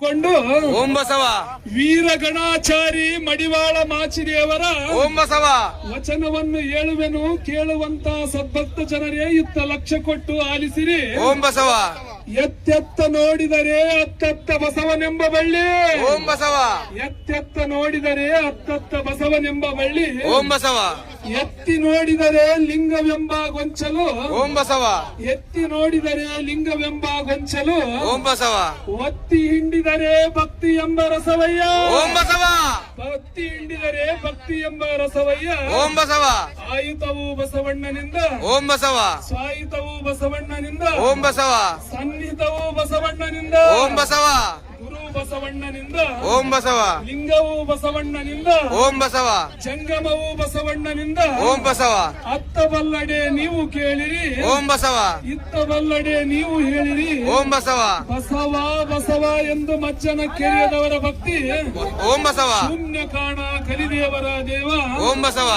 ಕೊಂಡು ಓಂ ಬಸವ ವೀರ ಗಣಾಚಾರಿ ಮಡಿವಾಳ ಮಾಚಿದೇವರ ಓಂ ಬಸವ ವಚನವನ್ನು ಹೇಳುವೆನು ಕೇಳುವಂತ ಸದ್ಭಕ್ತ ಜನರೇ ಇತ್ತ ಲಕ್ಷ್ಯ ಕೊಟ್ಟು ಆಲಿಸಿರಿ. ಓಂ ಬಸವ ಎತ್ತೆತ್ತ ನೋಡಿದರೆ ಅತ್ತತ್ತ ಬಸವನೆಂಬ ಬಳ್ಳಿ. ಓಂ ಬಸವ ಎತ್ತೆತ್ತ ನೋಡಿದರೆ ಅತ್ತತ್ತ ಬಸವನೆಂಬ ಬಳ್ಳಿ. ಓಂ ಬಸವ ಎತ್ತಿ ನೋಡಿದರೆ ಲಿಂಗವೆಂಬ ಗೊಂಚಲು. ಓಂ ಬಸವ ಎತ್ತಿ ನೋಡಿದರೆ ಲಿಂಗವೆಂಬ ಗೊಂಚಲು. ಓಂ ಬಸವ ಒತ್ತಿ ಹಿಂಡಿದರೆ ಭಕ್ತಿ ಎಂಬ ರಸವಯ್ಯ. ಓಂ ಬಸವ ಭಕ್ತಿ ಹಿಂಡಿದರೆ ಭಕ್ತಿ ಎಂಬ ರಸವಯ್ಯ. ಓಂ ಬಸವ ಆಯುಧವು ಬಸವಣ್ಣನಿಂದ. ಓಂ ಬಸವ ಸ್ವಾಯುಧವು ಬಸವಣ್ಣನಿಂದ. ಓಂ ಬಸವ ಸನ್ನಿಧವು ಬಸವಣ್ಣನಿಂದ. ಓಂ ಬಸವ ಗುರು ಬಸವಣ್ಣನಿಂದ. ಓಂ ಬಸವ ಲಿಂಗವು ಬಸವಣ್ಣನಿಂದ. ಓಂ ಬಸವ ಜಂಗಮವು ಬಸವಣ್ಣನಿಂದ. ಓಂ ಬಸವ ಅತ್ತ ಬಲ್ಲಡೆ ನೀವು ಕೇಳಿರಿ. ಓಂ ಬಸವ ಇತ್ತ ಬಲ್ಲಡೆ ನೀವು ಹೇಳಿರಿ. ಓಂ ಬಸವ ಬಸವ ಬಸವ ಎಂದು ಮಜ್ಜನ ಕೆರೆಯದವರ ಭಕ್ತಿ. ಓಂ ಬಸವ ಶೂನ್ಯ ಕಾಣ ಕಲಿದೇವರ ದೇವ. ಓಂ ಬಸವ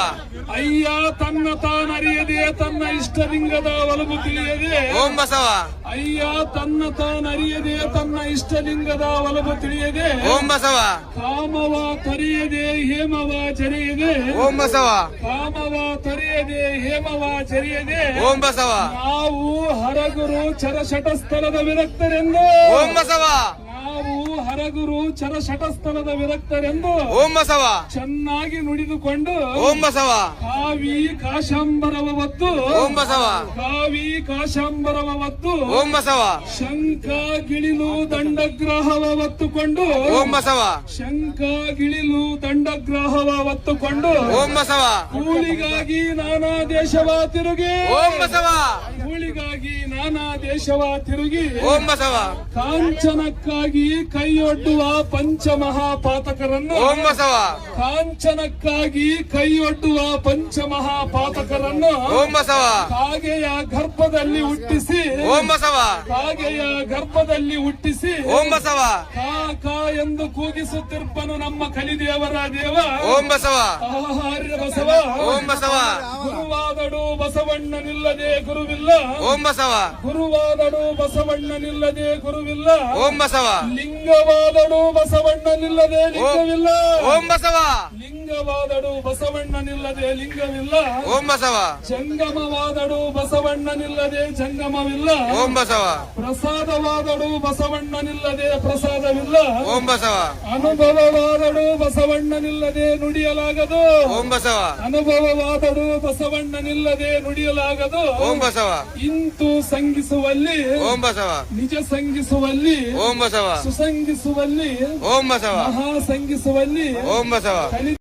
ಅಯ್ಯ ತನ್ನ ತಾನರಿಯದೆ ತನ್ನ ಇಷ್ಟಲಿಂಗದ ಒಲವು ತಿಳಿಯದೆ. ಓಂ ಬಸವ ಅಯ್ಯ ತನ್ನ ತಾನರಿಯದೆ ತನ್ನ ಇಷ್ಟಲಿಂಗದ ಒಲವು ತಿಳಿಯದೆ. ಓಂ ಬಸವ ಕಾಮವ ತೊರೆಯದೆ ಹೇಮವ ಜರೆಯದೆ. ಓಂ ಬಸವ ಕಾಮವ ತೊರೆಯದೆ ಹೇಮವ ಜರೆಯದೆ. ಓಂ ಬಸವ ನಾವು ಹರಗುರು ಚರಶಟಸ್ಥಲದ ವಿರಕ್ತರೆಂದು. ಓಂ ಬಸವ ನಾವು ಹರಗುರು ಚರಶಟಸ್ಥಲದ ವಿರಕ್ತರೆಂದು ಓಂ ಬಸವ ಚೆನ್ನಾಗಿ ನುಡಿದುಕೊಂಡು ಓಂ ಬಸವ ಕಾವಿ ಕಾಶಾಂಬರವ ಹೊತ್ತು. ಓಂ ಬಸವ ಕಾವಿ ಕಾಶಾಂಬರವ ಹೊತ್ತು. ಓಂ ಬಸವ ಶಂಖ ಗಿಳಿಲು ದಂಡಗ್ರಹವ ಹೊತ್ತುಕೊಂಡು. ಓಂ ಬಸವ ಶಂಖ ಗಿಳಿಲು ದಂಡಗ್ರಹವ ಹೊತ್ತುಕೊಂಡು ಓಂ ಬಸವ ಕೂಳಿಗಾಗಿ ನಾನಾ ದೇಶವ ತಿರುಗಿ. ಓಂ ಬಸವ ಕೂಳಿಗಾಗಿ ನಾನಾ ದೇಶವ ತಿರುಗಿ ಓಂ ಬಸವ ಕಾಂಚನಕ್ಕಾಗಿ ಕೈಯೊಡ್ಡುವ ಪಂಚಮಹಾಪಾತಕರನ್ನು. ಓಂ ಬಸವ ಕಾಂಚನಕ್ಕಾಗಿ ಕೈಯೊಡ್ಡುವ ಪಂಚಮಹಾಪಾತಕರನ್ನು ಓಂ ಬಸವ ಕಾಗೆಯ ಗರ್ಭದಲ್ಲಿ ಹುಟ್ಟಿಸಿ. ಓಂ ಬಸವ ಕಾಗೆಯ ಗರ್ಭದಲ್ಲಿ ಹುಟ್ಟಿಸಿ ಓಂ ಬಸವ ಕಾ ಕಾ ಎಂದು ಕೂಗಿಸುತ್ತಿರ್ಪನು ನಮ್ಮ ಕಲಿದೇವರ ದೇವ. ಓಂ ಬಸವ ಆಹಾರ್ಯ ಬಸವ. ಓಂ ಬಸವ ಗುರುವಾದಡು ಬಸವಣ್ಣನಿಲ್ಲದೆ ಗುರುವಿಲ್ಲ. ಓಂ ಬಸವ ಗುರುವಾದಡು ಬಸವಣ್ಣನಿಲ್ಲದೆ ಗುರುವಿಲ್ಲ. ಓಂ ಬಸವ ಲಿಂಗವಾದಡು ಬಸವಣ್ಣನಿಲ್ಲದೆ ಲಿಂಗವಿಲ್ಲ. ಓಂ ಬಸವ ಲಿಂಗವಾದಡು ಬಸವಣ್ಣನಿಲ್ಲದೆ ಲಿಂಗವಿಲ್ಲ. ಓಂ ಬಸವ ಜಂಗಮವಾದಡು ಬಸವಣ್ಣನಿಲ್ಲದೆ ಜಂಗಮವಿಲ್ಲ. ಓಂ ಬಸವ ಪ್ರಸಾದವಾದಡು ಬಸವಣ್ಣನಿಲ್ಲದೆ ಪ್ರಸಾದವಿಲ್ಲ. ಓಂ ಬಸವ ಅನುಭವವಾದಡು ಬಸವಣ್ಣನಿಲ್ಲದೆ ನುಡಿಯಲಾಗದು. ಓಂ ಬಸವ ಅನುಭವವಾದಡು ಬಸವಣ್ಣನಿಲ್ಲದೆ ನುಡಿಯಲಾಗದು. ಓಂ ಬಸವ ಇಂತು ಸಂಗಿಸುವಲ್ಲಿ. ಓಂ ಬಸವ ನಿಜ ಸಂಗಿಸುವಲ್ಲಿ. ಓಂ ಬಸವ ಸುಸಂಗಿಸುವಲ್ಲಿ. ಓಂ ಬಸವ ಮಹಾ ಸಂಗಿಸುವಲ್ಲಿ. ಓಂ ಬಸವ